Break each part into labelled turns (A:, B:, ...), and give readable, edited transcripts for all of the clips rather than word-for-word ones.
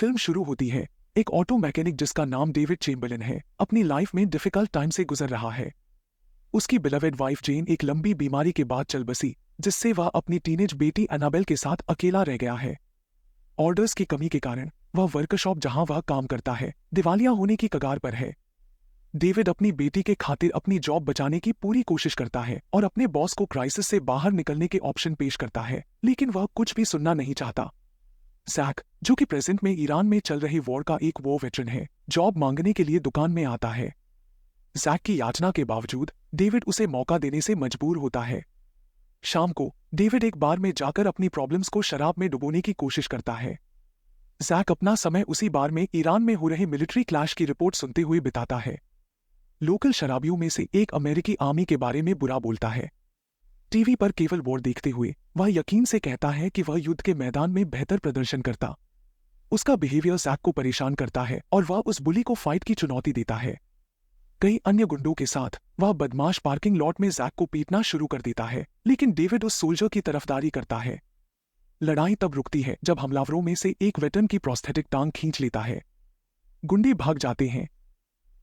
A: Film शुरू होती है। एक ऑटो मैकेनिक जिसका नाम डेविड चेम्बरलिन है अपनी लाइफ में डिफिकल्ट टाइम से गुजर रहा है। उसकी बिलवेड वाइफ जेन एक लंबी बीमारी के बाद चल बसी, जिससे वह अपनी टीनेज बेटी एनाबेल के साथ अकेला रह गया है। ऑर्डर्स की कमी के कारण वह वर्कशॉप जहां वह काम करता है दिवालिया होने की कगार पर है। डेविड अपनी बेटी के खातिर अपनी जॉब बचाने की पूरी कोशिश करता है और अपने बॉस को क्राइसिस से बाहर निकलने के ऑप्शन पेश करता है, लेकिन वह कुछ भी सुनना नहीं चाहता। जैक, जो कि प्रेजेंट में ईरान में चल रही वॉर का एक वॉर वेटरन है, जॉब मांगने के लिए दुकान में आता है। जैक की याचना के बावजूद डेविड उसे मौका देने से मजबूर होता है। शाम को डेविड एक बार में जाकर अपनी प्रॉब्लम्स को शराब में डुबोने की कोशिश करता है। जैक अपना समय उसी बार में ईरान में हो रहे मिलिट्री क्लैश की रिपोर्ट सुनते हुए बिताता है। लोकल शराबियों में से एक अमेरिकी आर्मी के बारे में बुरा बोलता है। टीवी पर केवल वॉर देखते हुए वह यकीन से कहता है कि वह युद्ध के मैदान में बेहतर प्रदर्शन करता। उसका बिहेवियर जैक को परेशान करता है और वह उस बुली को फाइट की चुनौती देता है। कई अन्य गुंडों के साथ वह बदमाश पार्किंग लॉट में जैक को पीटना शुरू कर देता है, लेकिन डेविड उस सोल्जर की तरफदारी करता है। लड़ाई तब रुकती है जब हमलावरों में से एक वेटरन की प्रोस्थेटिक टांग खींच लेता है। गुंडे भाग जाते हैं।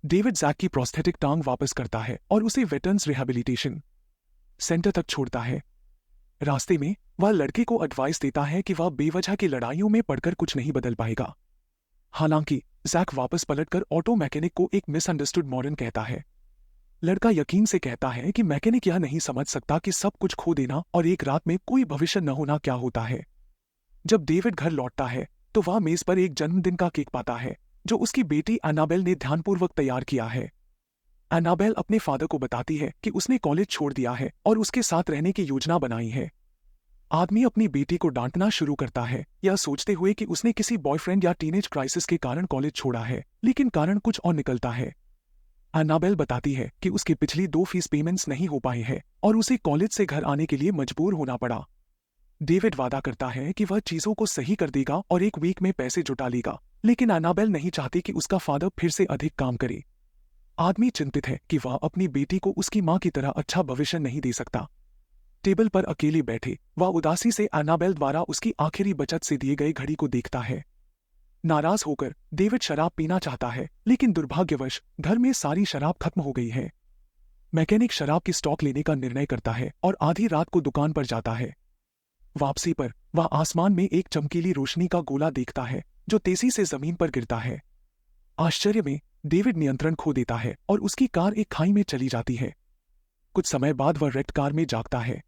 A: डेविड जैक की प्रोस्थेटिक टांग वापस करता है और उसे वेटरन्स रिहैबिलिटेशन सेंटर तक छोड़ता है। रास्ते में वह लड़के को एडवाइस देता है कि वह बेवजह की लड़ाइयों में पड़कर कुछ नहीं बदल पाएगा। हालांकि जैक वापस पलटकर ऑटो मैकेनिक को एक मिसअंडरस्टूड मॉडर्न कहता है। लड़का यकीन से कहता है कि मैकेनिक यह नहीं समझ सकता कि सब कुछ खो देना और एक रात में कोई भविष्य न होना क्या होता है। जब डेविड घर लौटता है तो वह मेज पर एक जन्मदिन का केक पाता है, जो उसकी बेटी एनाबेल ने ध्यानपूर्वक तैयार किया है। एनाबेल अपने फादर को बताती है कि उसने कॉलेज छोड़ दिया है और उसके साथ रहने की योजना बनाई है। आदमी अपनी बेटी को डांटना शुरू करता है, यह सोचते हुए कि उसने किसी बॉयफ्रेंड या टीनेज क्राइसिस के कारण कॉलेज छोड़ा है, लेकिन कारण कुछ और निकलता है। एनाबेल बताती है कि उसकी पिछली 2 फीस पेमेंट्स नहीं हो पाई है और उसे कॉलेज से घर आने के लिए मजबूर होना पड़ा। डेविड वादा करता है कि वह चीजों को सही कर देगा और एक वीक में पैसे जुटा लेगा, लेकिन एनाबेल नहीं चाहती कि उसका फादर फिर से अधिक काम करे। आदमी चिंतित है कि वह अपनी बेटी को उसकी मां की तरह अच्छा भविष्य नहीं दे सकता। टेबल पर अकेले बैठे वह उदासी से एनाबेल द्वारा उसकी आखिरी बचत से दिए गए घड़ी को देखता है। नाराज होकर डेविड शराब पीना चाहता है, लेकिन दुर्भाग्यवश घर में सारी शराब खत्म हो गई है। मैकेनिक शराब की स्टॉक लेने का निर्णय करता है और आधी रात को दुकान पर जाता है। वापसी पर वह आसमान में एक चमकीली रोशनी का गोला देखता है जो तेजी से जमीन पर गिरता है। आश्चर्य में डेविड नियंत्रण खो देता है और उसकी कार एक खाई में चली जाती है। कुछ समय बाद वह रेड कार में जागता है।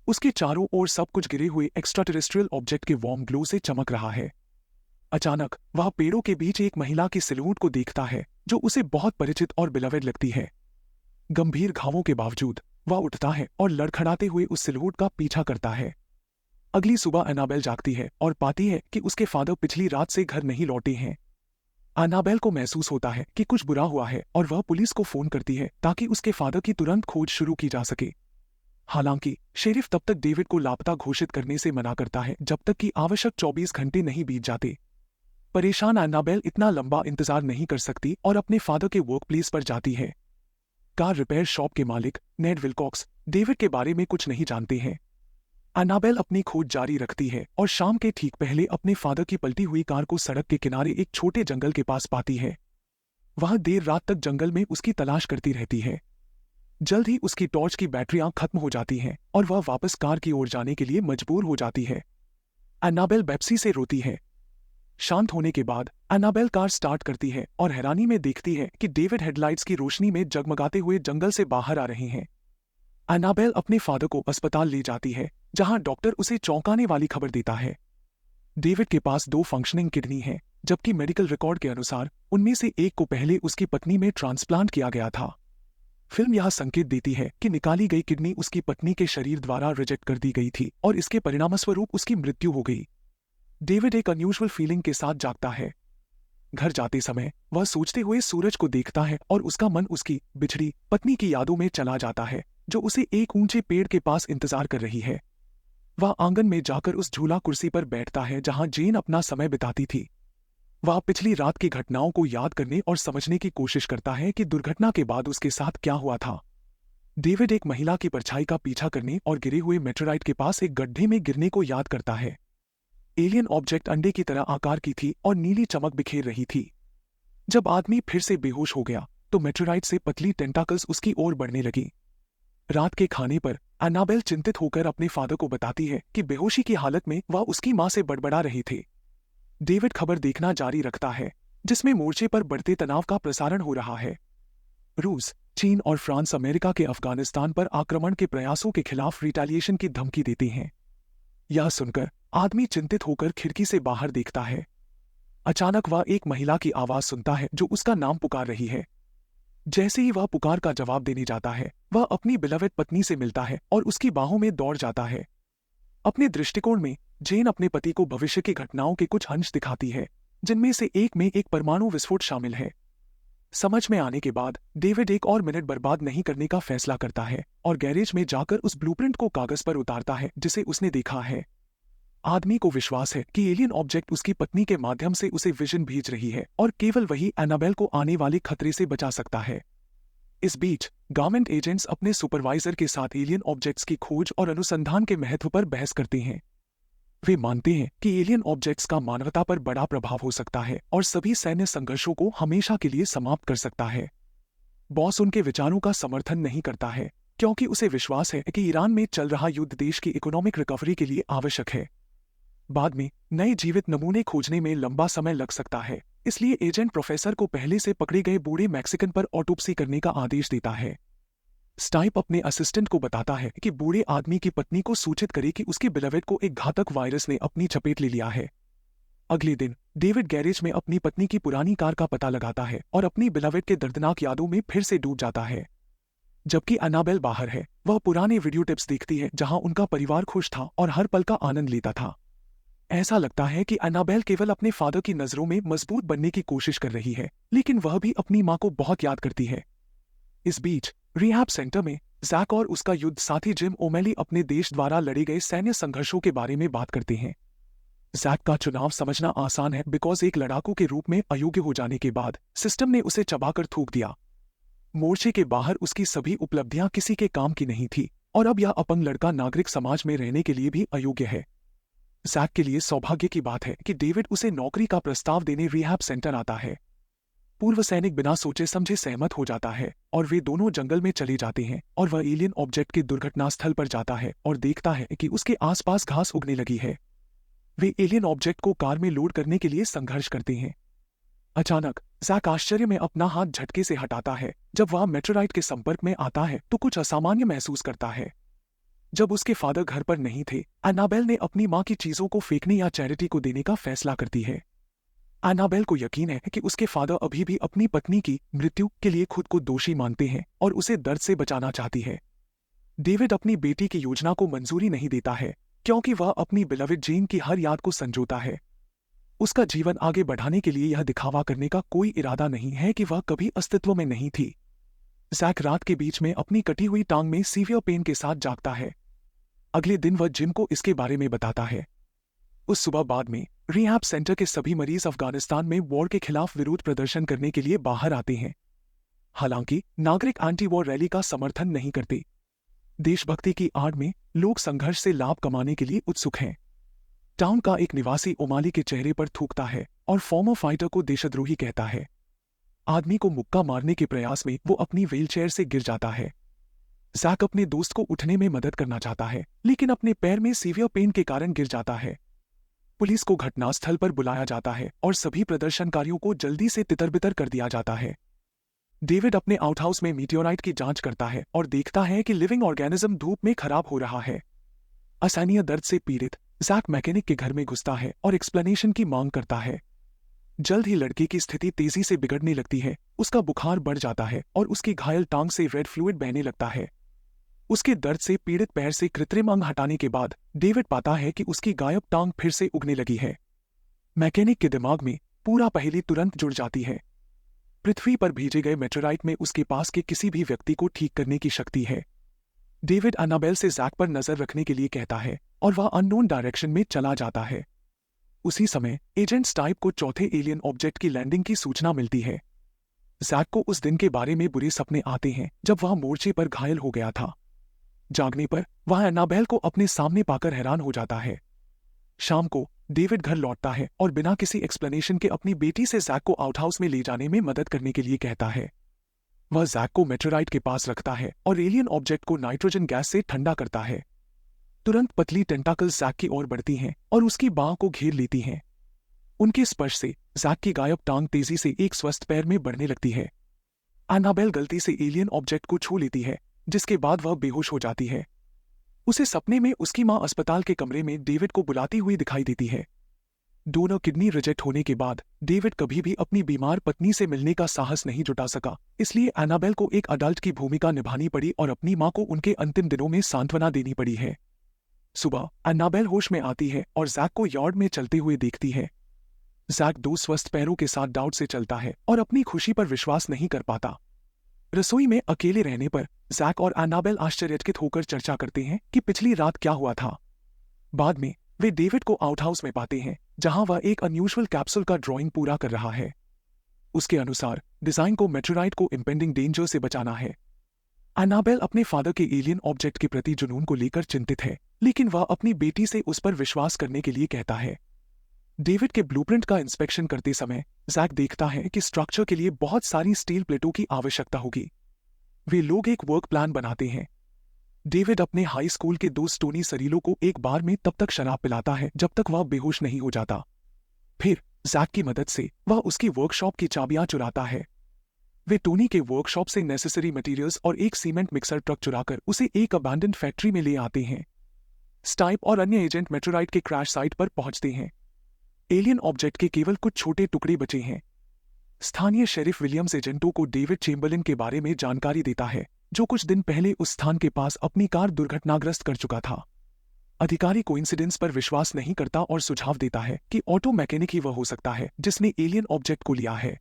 A: उसके चारों ओर सब कुछ गिरे हुए एक्स्ट्राटेरेस्ट्रियल ऑब्जेक्ट के वार्म ग्लो से चमक रहा है। अचानक वह पेड़ों के बीच एक महिला की सिलूट को देखता है जो उसे बहुत परिचित और बिलवेड लगती है। गंभीर घावों के बावजूद वह उठता है और लड़खड़ाते हुए उस सिलूट का पीछा करता है। अगली सुबह एनाबेल जागती है और पाती है कि उसके फादर पिछली रात से घर नहीं लौटे हैं। एनाबेल को महसूस होता है कि कुछ बुरा हुआ है और वह पुलिस को फोन करती है ताकि उसके फादर की तुरंत खोज शुरू की जा सके। हालांकि शेरिफ तब तक डेविड को लापता घोषित करने से मना करता है जब तक कि आवश्यक 24 घंटे नहीं बीत जाते। परेशान एनाबेल इतना लंबा इंतजार नहीं कर सकती और अपने फादर के वर्क प्लेस पर जाती है। कार रिपेयर शॉप के मालिक नेड विल्कॉक्स डेविड के बारे में कुछ नहीं जानते हैं। एनाबेल अपनी खोज जारी रखती है और शाम के ठीक पहले अपने फादर की पलटी हुई कार को सड़क के किनारे एक छोटे जंगल के पास पाती है। वह देर रात तक जंगल में उसकी तलाश करती रहती है। जल्द ही उसकी टॉर्च की बैटरियां खत्म हो जाती हैं और वह वापस कार की ओर जाने के लिए मजबूर हो जाती है। एनाबेल बेप्सी से रोती है। शांत होने के बाद एनाबेल कार स्टार्ट करती है और हैरानी में देखती है कि डेविड हेडलाइट्स की रोशनी में जगमगाते हुए जंगल से बाहर आ रहे हैं। एनाबेल अपने फादर को अस्पताल ले जाती है, जहां डॉक्टर उसे चौंकाने वाली खबर देता है। डेविड के पास 2 फंक्शनिंग किडनी हैं, जबकि मेडिकल रिकॉर्ड के अनुसार उनमें से एक को पहले उसकी पत्नी में ट्रांसप्लांट किया गया था। फिल्म यह संकेत देती है कि निकाली गई किडनी उसकी पत्नी के शरीर द्वारा रिजेक्ट कर दी गई थी और इसके परिणामस्वरूप उसकी मृत्यु हो गई। डेविड एक अनयूजुअल फीलिंग के साथ जागता है। घर जाते समय वह सोचते हुए सूरज को देखता है और उसका मन उसकी बिछड़ी पत्नी की यादों में चला जाता है, जो उसे एक ऊंचे पेड़ के पास इंतजार कर रही है। वह आंगन में जाकर उस झूला कुर्सी पर बैठता है जहां जेन अपना समय बिताती थी। वह पिछली रात की घटनाओं को याद करने और समझने की कोशिश करता है कि दुर्घटना के बाद उसके साथ क्या हुआ था। डेविड एक महिला की परछाई का पीछा करने और गिरे हुए मेटेराइट के पास एक गड्ढे में गिरने को याद करता है। एलियन ऑब्जेक्ट अंडे की तरह आकार की थी और नीली चमक बिखेर रही थी। जब आदमी फिर से बेहोश हो गया तो मेट्रोराइट से पतली टेंटाकल्स उसकी ओर बढ़ने लगी। रात के खाने पर एनाबेल चिंतित होकर अपने फादर को बताती है कि बेहोशी की हालत में वह उसकी मां से बड़बड़ा रहे थे। डेविड खबर देखना जारी रखता है, जिसमें मोर्चे पर बढ़ते तनाव का प्रसारण हो रहा है। रूस, चीन और फ्रांस अमेरिका के अफगानिस्तान पर आक्रमण के प्रयासों के खिलाफ रिटेलिएशन की धमकी देती हैं। यह सुनकर आदमी चिंतित होकर खिड़की से बाहर देखता है। अचानक वह एक महिला की आवाज सुनता है जो उसका नाम पुकार रही है। जैसे ही वह पुकार का जवाब देने जाता है, वह अपनी बिलवेड पत्नी से मिलता है और उसकी बाहों में दौड़ जाता है। अपने दृष्टिकोण में जेन अपने पति को भविष्य की घटनाओं के कुछ अंश दिखाती है, जिनमें से एक में एक परमाणु विस्फोट शामिल है। समझ में आने के बाद डेविड एक और मिनट बर्बाद नहीं करने का फैसला करता है और गैरेज में जाकर उस ब्लूप्रिंट को कागज पर उतारता है जिसे उसने देखा है। आदमी को विश्वास है कि एलियन ऑब्जेक्ट उसकी पत्नी के माध्यम से उसे विजन भेज रही है और केवल वही एनाबेल को आने वाले खतरे से बचा सकता है। इस बीच गवर्नमेंट एजेंट्स अपने सुपरवाइजर के साथ एलियन ऑब्जेक्ट्स की खोज और अनुसंधान के महत्व पर बहस करते हैं। वे मानते हैं कि एलियन ऑब्जेक्ट्स का मानवता पर बड़ा प्रभाव हो सकता है और सभी सैन्य संघर्षों को हमेशा के लिए समाप्त कर सकता है। बॉस उनके विचारों का समर्थन नहीं करता है, क्योंकि उसे विश्वास है कि ईरान में चल रहा युद्ध देश की इकोनॉमिक रिकवरी के लिए आवश्यक है। बाद में नए जीवित नमूने खोजने में लंबा समय लग सकता है, इसलिए एजेंट प्रोफेसर को पहले से पकड़े गए बूढ़े मैक्सिकन पर ऑटोप्सी करने का आदेश देता है। स्टाइप अपने असिस्टेंट को बताता है कि बूढ़े आदमी की पत्नी को सूचित करे कि उसके बिलवेड को एक घातक वायरस ने अपनी चपेट ले लिया है। अगले दिन डेविड गैरेज में अपनी पत्नी की पुरानी कार का पता लगाता है और अपनी बिलवेड के दर्दनाक यादों में फिर से डूब जाता है। जबकि एनाबेल बाहर है, वह पुराने वीडियो टिप्स देखती है जहां उनका परिवार खुश था और हर पल का आनंद लेता था। ऐसा लगता है कि एनाबेल केवल अपने फादर की नजरों में मजबूत बनने की कोशिश कर रही है, लेकिन वह भी अपनी मां को बहुत याद करती है। इस बीच रिहैब सेंटर में जैक और उसका युद्ध साथी जिम ओमेली अपने देश द्वारा लड़े गए सैन्य संघर्षों के बारे में बात करते हैं। जैक का चुनाव समझना आसान है, बिकॉज एक लड़ाकू के रूप में अयोग्य हो जाने के बाद सिस्टम ने उसे चबाकर थूक दिया। मोर्चे के बाहर उसकी सभी उपलब्धियां किसी के काम की नहीं थी और अब यह अपंग लड़का नागरिक समाज में रहने के लिए भी अयोग्य है। जैक के लिए सौभाग्य की बात है कि डेविड उसे नौकरी का प्रस्ताव देने रिहैब सेंटर आता है। पूर्व सैनिक बिना सोचे समझे सहमत हो जाता है और वे दोनों जंगल में चले जाते हैं और वह एलियन ऑब्जेक्ट के दुर्घटना स्थल पर जाता है और देखता है कि उसके आसपास घास उगने लगी है। वे एलियन ऑब्जेक्ट को कार में लोड करने के लिए संघर्ष करते हैं। अचानक जैक आश्चर्य में अपना हाथ झटके से हटाता है। जब वह मेट्रोराइट के संपर्क में आता है तो कुछ असामान्य महसूस करता है। जब उसके फादर घर पर नहीं थे, एनाबेल ने अपनी मां की चीजों को फेंकने या चैरिटी को देने का फैसला करती है। एनाबेल को यकीन है कि उसके फादर अभी भी अपनी पत्नी की मृत्यु के लिए खुद को दोषी मानते हैं और उसे दर्द से बचाना चाहती है। डेविड अपनी बेटी की योजना को मंजूरी नहीं देता है, क्योंकि वह अपनी बिलवेड जेन की हर याद को संजोता है। उसका जीवन आगे बढ़ाने के लिए यह दिखावा करने का कोई इरादा नहीं है कि वह कभी अस्तित्व में नहीं थी। जैक रात के बीच में अपनी कटी हुई टांग में सीवियर पेन के साथ जागता है। अगले दिन वह जिम को इसके बारे में बताता है। उस सुबह बाद में रिहैब सेंटर के सभी मरीज अफगानिस्तान में वॉर के खिलाफ विरोध प्रदर्शन करने के लिए बाहर आते हैं। हालांकि नागरिक एंटी वॉर रैली का समर्थन नहीं करते। देशभक्ति की आड़ में लोग संघर्ष से लाभ कमाने के लिए उत्सुक हैं। टाउन का एक निवासी ओमाली के चेहरे पर थूकता है और फॉर्मर फाइटर को देशद्रोही कहता है। आदमी को मुक्का मारने के प्रयास में वो अपनी व्हीलचेयर से गिर जाता है। जैक अपने दोस्त को उठने में मदद करना चाहता है, लेकिन अपने पैर में सीवियर पेन के कारण गिर जाता है। पुलिस को घटनास्थल पर बुलाया जाता है और सभी प्रदर्शनकारियों को जल्दी से तितर-बितर कर दिया जाता है। डेविड अपने आउटहाउस में मीटियोराइट की जांच करता है और देखता है कि लिविंग ऑर्गेनिज्म धूप में खराब हो रहा है। असहनीय दर्द से पीड़ित जैक मैकेनिक के घर में घुसता है और एक्सप्लेनेशन की मांग करता है। जल्द ही लड़के की स्थिति तेजी से बिगड़ने लगती है। उसका बुखार बढ़ जाता है और उसकी घायल टांग से रेड फ्लूइड बहने लगता है। उसके दर्द से पीड़ित पैर से कृत्रिम अंग हटाने के बाद डेविड पाता है कि उसकी गायब टांग फिर से उगने लगी है। मैकेनिक के दिमाग में पूरा पहेली तुरंत जुड़ जाती है। पृथ्वी पर भेजे गए मेटेराइट में उसके पास के किसी भी व्यक्ति को ठीक करने की शक्ति है। डेविड एनाबेल से जैक पर नजर रखने के लिए कहता है और वह अननोन डायरेक्शन में चला जाता है। उसी समय एजेंट स्टाइप को चौथे एलियन ऑब्जेक्ट की लैंडिंग की सूचना मिलती है। जैक को उस दिन के बारे में बुरे सपने आते हैं जब वह मोर्चे पर घायल हो गया था। जागने पर वह एनाबेल को अपने सामने पाकर हैरान हो जाता है। शाम को डेविड घर लौटता है और बिना किसी एक्सप्लेनेशन के अपनी बेटी से जैक को आउटहाउस में ले जाने में मदद करने के लिए कहता है। वह जैक को मेटेराइट के पास रखता है और एलियन ऑब्जेक्ट को नाइट्रोजन गैस से ठंडा करता है। तुरंत पतली टेंटाकल्स जैक की ओर बढ़ती हैं और उसकी बांह को घेर लेती हैं। उनके स्पर्श से जैक की गायब टांग तेजी से एक स्वस्थ पैर में बढ़ने लगती है। एनाबेल गलती से एलियन ऑब्जेक्ट को छू लेती है, जिसके बाद वह बेहोश हो जाती है। उसे सपने में उसकी मां अस्पताल के कमरे में डेविड को बुलाती हुई दिखाई देती है। दोनों किडनी रिजेक्ट होने के बाद डेविड कभी भी अपनी बीमार पत्नी से मिलने का साहस नहीं जुटा सका, इसलिए एनाबेल को एक अडल्ट की भूमिका निभानी पड़ी और अपनी मां को उनके अंतिम दिनों में सांत्वना देनी पड़ी है। सुबह एनाबेल होश में आती है और जैक को यार्ड में चलते हुए देखती है। जैक 2 स्वस्थ पैरों के साथ डाउट से चलता है और अपनी खुशी पर विश्वास नहीं कर पाता। रसोई में अकेले रहने पर जैक और एनाबेल आश्चर्यचकित होकर चर्चा करते हैं कि पिछली रात क्या हुआ था। बाद में वे डेविड को आउटहाउस में पाते हैं, जहां वह एक अनयूजुअल कैप्सूल का ड्राइंग पूरा कर रहा है। उसके अनुसार डिजाइन को मेटेराइट को इंपेंडिंग डेंजर से बचाना है। एनाबेल अपने फादर के एलियन ऑब्जेक्ट के प्रति जुनून को लेकर चिंतित है, लेकिन वह अपनी बेटी से उस पर विश्वास करने के लिए कहता है। डेविड के ब्लूप्रिंट का इंस्पेक्शन करते समय जैक देखता है कि स्ट्रक्चर के लिए बहुत सारी स्टील प्लेटों की आवश्यकता होगी। वे लोग एक वर्क प्लान बनाते हैं। डेविड अपने हाई स्कूल के 2 स्टोनी सरीलों को एक बार में तब तक शराब पिलाता है जब तक वह बेहोश नहीं हो जाता। फिर जैक की मदद से वह उसकी वर्कशॉप की चाबियां चुराता है। वे टोनी के वर्कशॉप से नेसेसरी मटेरियल्स और एक सीमेंट मिक्सर ट्रक चुराकर उसे एक अबैंडन्ड फैक्ट्री में ले आते हैं। स्टाइप और अन्य एजेंट मेटेराइट के क्रैश साइट पर पहुंचते हैं। एलियन ऑब्जेक्ट के केवल कुछ छोटे टुकड़े बचे हैं। स्थानीय शेरिफ विलियम्स एजेंटों को डेविड चेम्बरलिन के बारे में जानकारी देता है, जो कुछ दिन पहले उस स्थान के पास अपनी कार दुर्घटनाग्रस्त कर चुका था। अधिकारी कोइंसिडेंस पर विश्वास नहीं करता और सुझाव देता है कि ऑटो मैकेनिक ही वह हो सकता है जिसने एलियन ऑब्जेक्ट को लिया है।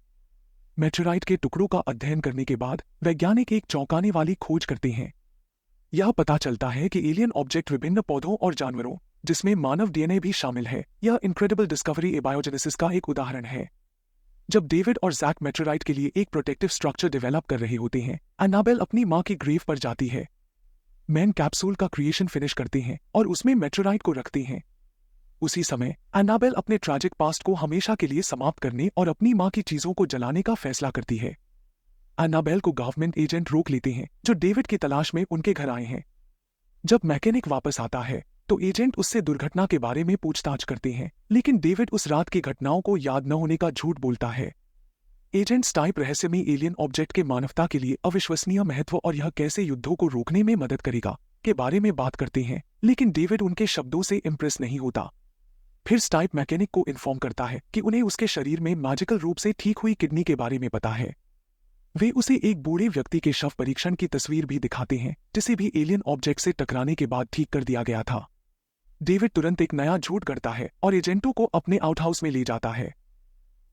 A: मेटेराइट के टुकड़ों का अध्ययन करने के बाद वैज्ञानिक एक चौंकाने वाली खोज करते हैं। यह पता चलता है कि एलियन ऑब्जेक्ट विभिन्न पौधों और जानवरों, जिसमें मानव डीएनए भी शामिल है, यह इनक्रेडिबल डिस्कवरी एबायोजेनेसिस का एक उदाहरण है। जब डेविड और जैक मेटेराइट के लिए एक प्रोटेक्टिव स्ट्रक्चर डेवलप कर रहे होते हैं, एनाबेल अपनी मां की ग्रेव पर जाती है। मैन कैप्सूल का क्रिएशन फिनिश करते हैं और उसमें मेटेराइट को रखते हैं। उसी समय एनाबेल अपने ट्रैजिक पास्ट को हमेशा के लिए समाप्त करने और अपनी मां की चीजों को जलाने का फैसला करती है। एनाबेल को गवर्नमेंट एजेंट रोक लेते हैं, जो डेविड की तलाश में उनके घर आए हैं। जब मैकेनिक वापस आता है तो एजेंट उससे दुर्घटना के बारे में पूछताछ करते हैं, लेकिन डेविड उस रात की घटनाओं को याद न होने का झूठ बोलता है। एजेंट स्टाइप रहस्यमयी एलियन ऑब्जेक्ट के मानवता के लिए अविश्वसनीय महत्व और यह कैसे युद्धों को रोकने में मदद करेगा के बारे में बात करते हैं, लेकिन डेविड उनके शब्दों से इंप्रेस नहीं होता। फिर स्टाइप मैकेनिक को इन्फॉर्म करता है कि उन्हें उसके शरीर में मैजिकल रूप से ठीक हुई किडनी के बारे में पता है। वे उसे एक बूढ़े व्यक्ति के शव परीक्षण की तस्वीर भी दिखाते हैं, जिसे भी एलियन ऑब्जेक्ट से टकराने के बाद ठीक कर दिया गया था। डेविड तुरंत एक नया झूठ गढ़ता है और एजेंटों को अपने आउटहाउस में ले जाता है।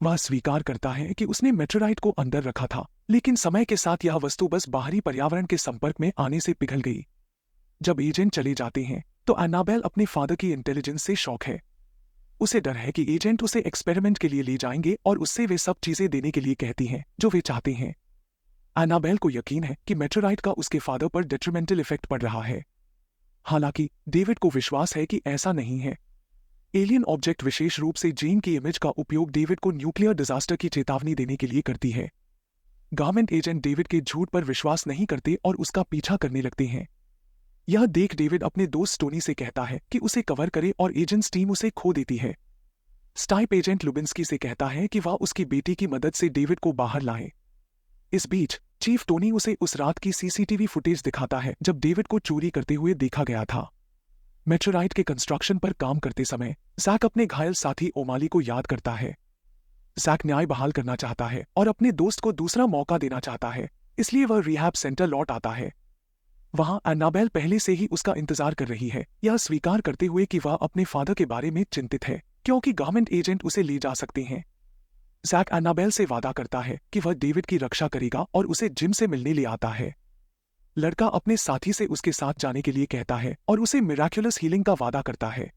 A: वह स्वीकार करता है कि उसने मेटेराइट को अंदर रखा था, लेकिन समय के साथ यह वस्तु बस बाहरी पर्यावरण के संपर्क में आने से पिघल गई। जब एजेंट चले जाते हैं तो एनाबेल अपने फादर की इंटेलिजेंस से शॉक है। उसे डर है कि एजेंट उसे एक्सपेरिमेंट के लिए ले जाएंगे और उससे वे सब चीजें देने के लिए कहती हैं जो वे चाहते हैं। एनाबेल को यकीन है कि मेटेराइट का उसके फादर पर डेट्रीमेंटल इफेक्ट पड़ रहा है। हालांकि डेविड को विश्वास है कि ऐसा नहीं है। एलियन ऑब्जेक्ट विशेष रूप से जीन की इमेज का उपयोग डेविड को न्यूक्लियर डिजास्टर की चेतावनी देने के लिए करती है। गवर्नमेंट एजेंट डेविड के झूठ पर विश्वास नहीं करते और उसका पीछा करने लगते हैं। यह देख डेविड अपने दोस्त टोनी से कहता है कि उसे कवर करे और एजेंट्स टीम उसे खो देती है। स्टाइप एजेंट लुबिंस्की से कहता है कि वह उसकी बेटी की मदद से डेविड को बाहर लाए। इस बीच चीफ टोनी उसे उस रात की सीसीटीवी फुटेज दिखाता है जब डेविड को चोरी करते हुए देखा गया था। मेटेराइट के कंस्ट्रक्शन पर काम करते समय जैक अपने घायल साथी ओमाली को याद करता है। जैक न्याय बहाल करना चाहता है और अपने दोस्त को दूसरा मौका देना चाहता है, इसलिए वह रिहैब सेंटर लौट आता है। वहां एनाबेल पहले से ही उसका इंतजार कर रही है, यह स्वीकार करते हुए कि वह अपने फादर के बारे में चिंतित है क्योंकि गवर्नमेंट एजेंट उसे ले जा सकते हैं। जैक एनाबेल से वादा करता है कि वह डेविड की रक्षा करेगा और उसे जिम से मिलने ले आता है। लड़का अपने साथी से उसके साथ जाने के लिए कहता है और उसे मिराक्युलस हीलिंग का वादा करता है।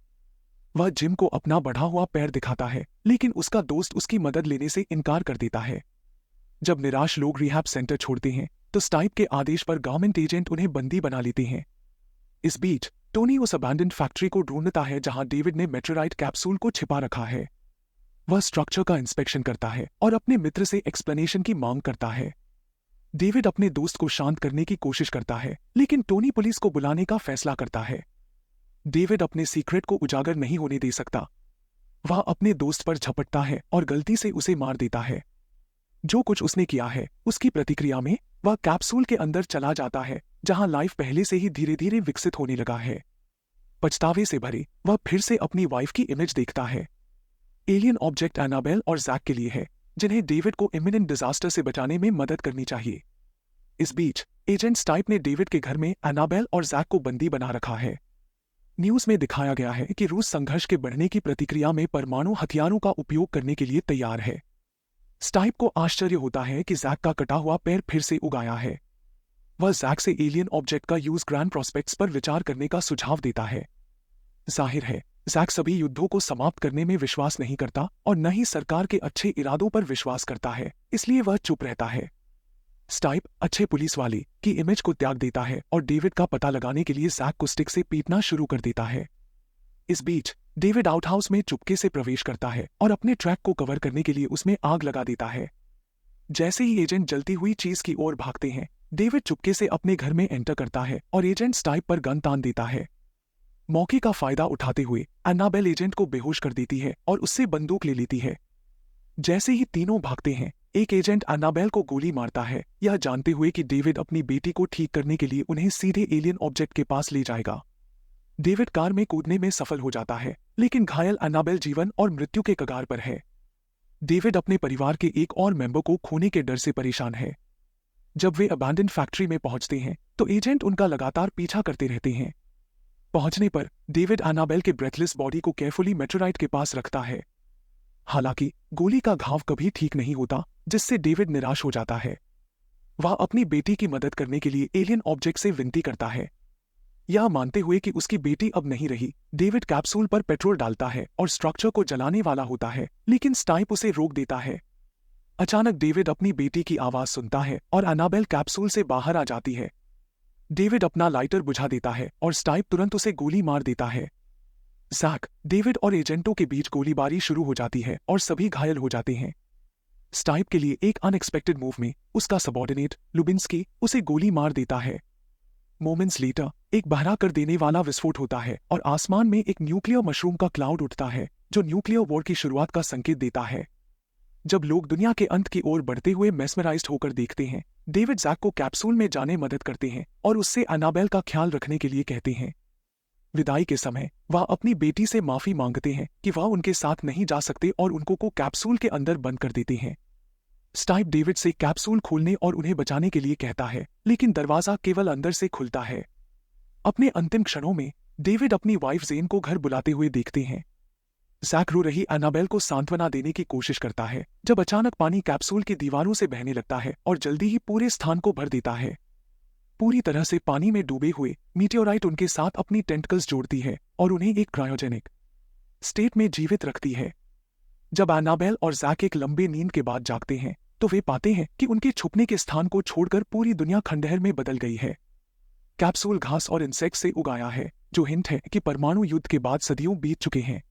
A: वह जिम को अपना बढ़ा हुआ पैर दिखाता है, लेकिन उसका दोस्त उसकी मदद लेने से इनकार कर देता है। जब निराश लोग रिहैब सेंटर छोड़ते हैं तो स्टाइप के आदेश पर गवर्नमेंट एजेंट उन्हें बंदी बना लेते हैं। इस बीच टोनी उस अबैंडन्ड फैक्ट्री को ढूंढता है जहां डेविड ने मेट्रोराइट कैप्सूल को छिपा रखा है। वह स्ट्रक्चर का इंस्पेक्शन करता है और अपने मित्र से एक्सप्लेनेशन की मांग करता है। डेविड अपने दोस्त को शांत करने की कोशिश करता है, लेकिन टोनी पुलिस को बुलाने का फैसला करता है। डेविड अपने सीक्रेट को उजागर नहीं होने दे सकता। वह अपने दोस्त पर झपटता है और गलती से उसे मार देता है। जो कुछ उसने किया है उसकी प्रतिक्रिया में वह कैप्सूल के अंदर चला जाता है, जहां लाइफ पहले से ही धीरे धीरे विकसित होने लगा है। पछतावे से भरे वह फिर से अपनी वाइफ की इमेज देखता है। एलियन ऑब्जेक्ट एनाबेल और जैक के लिए है, जिन्हें डेविड को इमिनेंट डिजास्टर से बचाने में मदद करनी चाहिए। इस बीच एजेंट स्टाइप ने डेविड के घर में एनाबेल और जैक को बंदी बना रखा है। न्यूज में दिखाया गया है कि रूस संघर्ष के बढ़ने की प्रतिक्रिया में परमाणु हथियारों का उपयोग करने के लिए तैयार है। स्टाइप को आश्चर्य होता है कि जैक का कटा हुआ पैर फिर से उगाया है। वह जैक से एलियन ऑब्जेक्ट का यूज ग्रैंड प्रोस्पेक्ट्स पर विचार करने का सुझाव देता है। जाहिर है जैक सभी युद्धों को समाप्त करने में विश्वास नहीं करता और न ही सरकार के अच्छे इरादों पर विश्वास करता है, इसलिए वह चुप रहता है। स्टाइप अच्छे पुलिस वाले की इमेज को त्याग देता है और डेविड का पता लगाने के लिए जैक को स्टिक से पीटना शुरू कर देता है। इस बीच डेविड आउटहाउस में चुपके से प्रवेश करता है और अपने ट्रैक को कवर करने के लिए उसमें आग लगा देता है। जैसे ही एजेंट जलती हुई चीज की ओर भागते हैं, डेविड चुपके से अपने घर में एंटर करता है और एजेंट स्टाइप पर गन तान देता है। मौके का फायदा उठाते हुए एनाबेल एजेंट को बेहोश कर देती है और उससे बंदूक ले लेती है। जैसे ही तीनों भागते हैं, एक एजेंट एनाबेल को गोली मारता है, यह जानते हुए कि डेविड अपनी बेटी को ठीक करने के लिए उन्हें सीधे एलियन ऑब्जेक्ट के पास ले जाएगा। डेविड कार में कूदने में सफल हो जाता है, लेकिन घायल एनाबेल जीवन और मृत्यु के कगार पर है। डेविड अपने परिवार के एक और मेंबर को खोने के डर से परेशान है। जब वे अबैंडन्ड फैक्ट्री में पहुंचते हैं तो एजेंट उनका लगातार पीछा करते रहते हैं। पहुंचने पर डेविड एनाबेल के ब्रेथलेस बॉडी को केयरफुली मेट्रोराइट के पास रखता है। हालांकि गोली का घाव कभी ठीक नहीं होता, जिससे डेविड निराश हो जाता है। वह अपनी बेटी की मदद करने के लिए एलियन ऑब्जेक्ट से विनती करता है। यह मानते हुए कि उसकी बेटी अब नहीं रही, डेविड कैप्सूल पर पेट्रोल डालता है और स्ट्रक्चर को जलाने वाला होता है, लेकिन स्टाइप उसे रोक देता है। अचानक डेविड अपनी बेटी की आवाज सुनता है और एनाबेल कैप्सूल से बाहर आ जाती है। डेविड अपना लाइटर बुझा देता है और स्टाइप तुरंत उसे गोली मार देता है। जैक, डेविड और एजेंटों के बीच गोलीबारी शुरू हो जाती है और सभी घायल हो जाते हैं। स्टाइप के लिए एक अनएक्सपेक्टेड मूव में उसका सबॉर्डिनेट लुबिंस्की उसे गोली मार देता है। मोमेंट्स लेटर एक बहरा कर देने वाला विस्फोट होता है और आसमान में एक न्यूक्लियर मशरूम का क्लाउड उठता है, जो न्यूक्लियर वॉर की शुरुआत का संकेत देता है। जब लोग दुनिया के अंत की ओर बढ़ते हुए मेस्मराइज्ड होकर देखते हैं, डेविड जैक को कैप्सूल में जाने मदद करते हैं और उससे एनाबेल का ख्याल रखने के लिए कहते हैं। विदाई के समय वह अपनी बेटी से माफी मांगते हैं कि वह उनके साथ नहीं जा सकते और उनको को कैप्सूल के अंदर बंद कर देते हैं। स्टाइप डेविड से कैप्सूल खोलने और उन्हें बचाने के लिए कहता है, लेकिन दरवाजा केवल अंदर से खुलता है। अपने अंतिम क्षणों में डेविड अपनी वाइफ जेन को घर बुलाते हुए देखते हैं। जैक रो रही एनाबेल को सांत्वना देने की कोशिश करता है, जब अचानक पानी कैप्सूल की दीवारों से बहने लगता है और जल्दी ही पूरे स्थान को भर देता है। पूरी तरह से पानी में डूबे हुए मीटियोराइट उनके साथ अपनी टेंटकल्स जोड़ती है और उन्हें एक क्रायोजेनिक स्टेट में जीवित रखती है। जब एनाबेल और जैक एक लंबे नींद के बाद जागते हैं तो वे पाते हैं कि उनके छुपने के स्थान को छोड़कर पूरी दुनिया खंडहर में बदल गई है। कैप्सूल घास और इंसेक्ट से उगाया है, जो हिंट है कि परमाणु युद्ध के बाद सदियों बीत चुके हैं।